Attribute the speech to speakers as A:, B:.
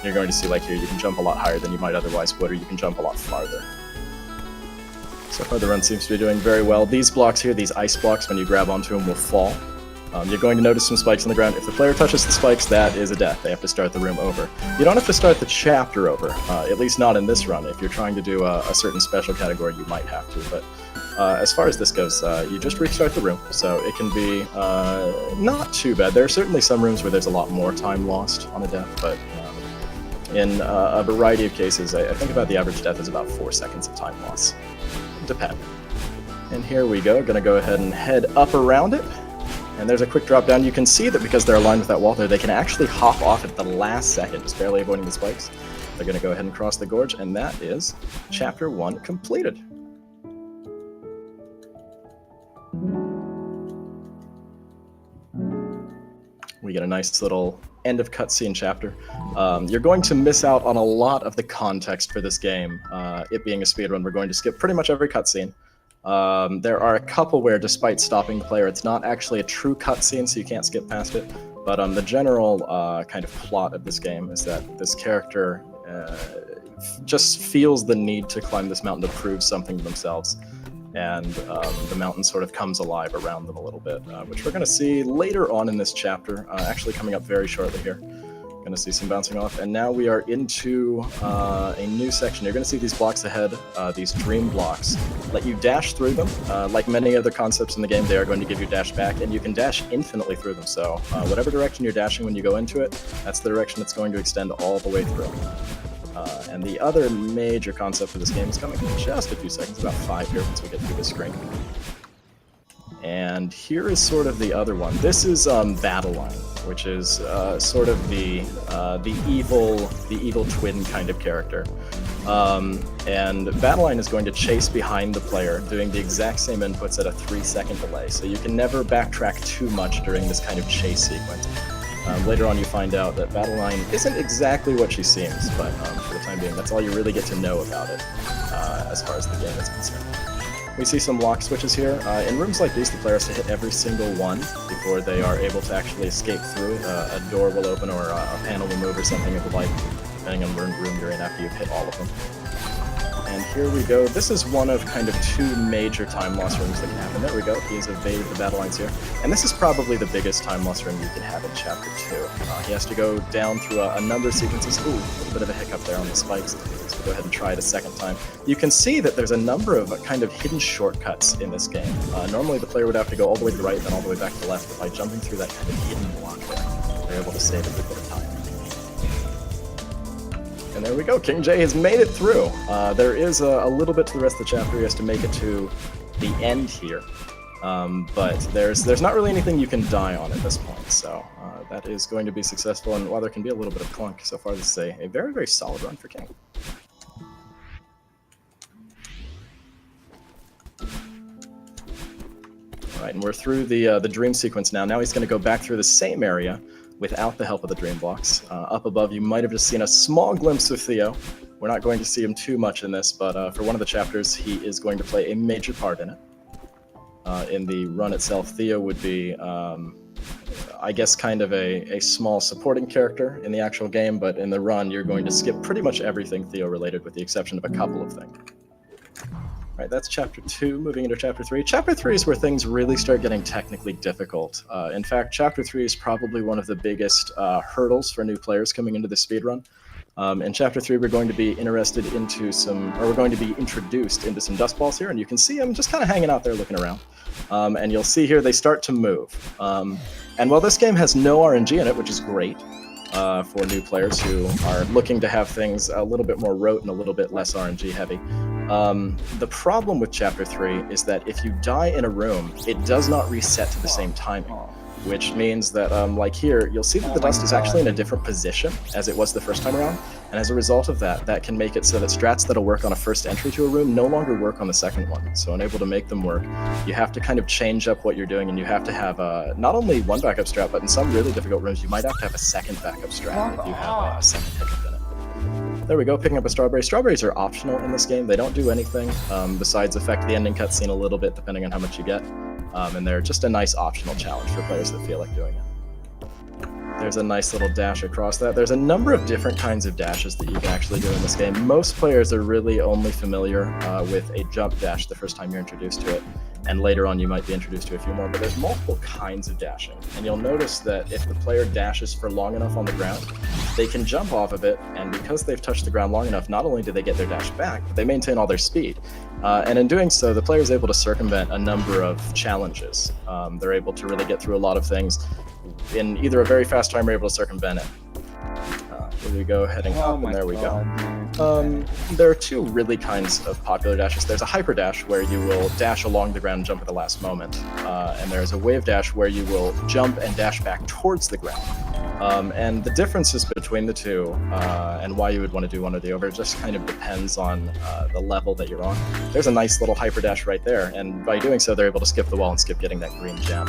A: You're going to see, like here, you can jump a lot higher than you might otherwise would, or you can jump a lot farther. So far the run seems to be doing very well. These blocks here, these ice blocks, when you grab onto them will fall. You're going to notice some spikes on the ground. If the player touches the spikes, that is a death. They have to start the room over. You don't have to start the chapter over, at least not in this run. If you're trying to do a certain special category, you might have to. But as far as this goes, you just restart the room. So it can be not too bad. There are certainly some rooms where there's a lot more time lost on a death, but in a variety of cases, I think about the average death is about 4 seconds of time loss. Depend. And here we go. Going to go ahead and head up around it. And there's a quick drop down. You can see that because they're aligned with that wall there, they can actually hop off at the last second, just barely avoiding the spikes. They're going to go ahead and cross the gorge, and that is Chapter 1 completed. We get a nice little end of cutscene chapter. You're going to miss out on a lot of the context for this game. It being a speedrun, we're going to skip pretty much every cutscene. There are a couple where, despite stopping the player, it's not actually a true cutscene, so you can't skip past it. But the general kind of plot of this game is that this character just feels the need to climb this mountain to prove something to themselves. And the mountain sort of comes alive around them a little bit, which we're going to see later on in this chapter, actually coming up very shortly here. Going to see some bouncing off, and now we are into a new section. You're going to see these blocks ahead, these dream blocks. Let you dash through them. Like many other concepts in the game, they are going to give you dash back, and you can dash infinitely through them. So whatever direction you're dashing when you go into it, that's the direction it's going to extend all the way through. And the other major concept for this game is coming in just a few seconds, about 5 here once we get through the screen. And here is sort of the other one. This is Battle Line, which is sort of the evil twin kind of character. And Battle Line is going to chase behind the player, doing the exact same inputs at a 3-second delay. So you can never backtrack too much during this kind of chase sequence. Later on you find out that Battle Line isn't exactly what she seems, but for the time being, that's all you really get to know about it as far as the game is concerned. We see some lock switches here. In rooms like these, the player has to hit every single one before they are able to actually escape through. A door will open or a panel will move or something of the like, depending on what room you're in after you've hit all of them. And here we go. This is one of kind of 2 major time loss rooms that can happen. There we go. He has evaded the battle lines here. And this is probably the biggest time loss room you can have in Chapter 2. He has to go down through a number of sequences. Ooh, a little bit of a hiccup there on the spikes. So we'll go ahead and try it a second time. You can see that there's a number of kind of hidden shortcuts in this game. Normally the player would have to go all the way to the right, then all the way back to the left. But by jumping through that kind of hidden block there, they're able to save a good bit of time. And there we go, King J has made it through. There is a little bit to the rest of the chapter. He has to make it to the end here. But there's not really anything you can die on at this point, so that is going to be successful. And while there can be a little bit of clunk, so far this is a very, very solid run for King. Alright, and we're through the dream sequence now. Now he's going to go back through the same area without the help of the dream blocks. Up above, you might have just seen a small glimpse of Theo. We're not going to see him too much in this, but for one of the chapters, he is going to play a major part in it. In the run itself, Theo would be, I guess, kind of a small supporting character in the actual game, but in the run, you're going to skip pretty much everything Theo-related, with the exception of a couple of things. Right, that's Chapter 2, moving into Chapter 3. Chapter 3 is where things really start getting technically difficult. In fact, Chapter 3 is probably one of the biggest hurdles for new players coming into the speedrun. In Chapter 3, we're going to be introduced into some dust balls here, and you can see them just kind of hanging out there looking around. And you'll see here they start to move. And while this game has no RNG in it, which is great for new players who are looking to have things a little bit more rote and a little bit less RNG heavy, the problem with Chapter 3 is that if you die in a room, it does not reset to the same timing, which means that, like here, you'll see that the dust is actually in a different position as it was the first time around, and as a result of that, that can make it so that strats that'll work on a first entry to a room no longer work on the second one. So unable to make them work, you have to kind of change up what you're doing, and you have to have not only one backup strat, but in some really difficult rooms, you might have to have a second backup strat if you have a second hiccup in it. There we go, picking up a strawberry. Strawberries are optional in this game. They don't do anything besides affect the ending cutscene a little bit, depending on how much you get. And they're just a nice optional challenge for players that feel like doing it. There's a nice little dash across that. There's a number of different kinds of dashes that you can actually do in this game. Most players are really only familiar with a jump dash the first time you're introduced to it, and later on you might be introduced to a few more, but there's multiple kinds of dashing. And you'll notice that if the player dashes for long enough on the ground, they can jump off of it, and because they've touched the ground long enough, not only do they get their dash back, but they maintain all their speed. And in doing so, the player is able to circumvent a number of challenges. They're able to really get through a lot of things in either a very fast time or able to circumvent it. Here we go, heading up, and there we go. There are two really kinds of popular dashes. There's a hyper dash where you will dash along the ground and jump at the last moment. And there's a wave dash where you will jump and dash back towards the ground. And the differences between the two and why you would want to do one or the other just kind of depends on the level that you're on. There's a nice little hyper dash right there, and by doing so, they're able to skip the wall and skip getting that green gem.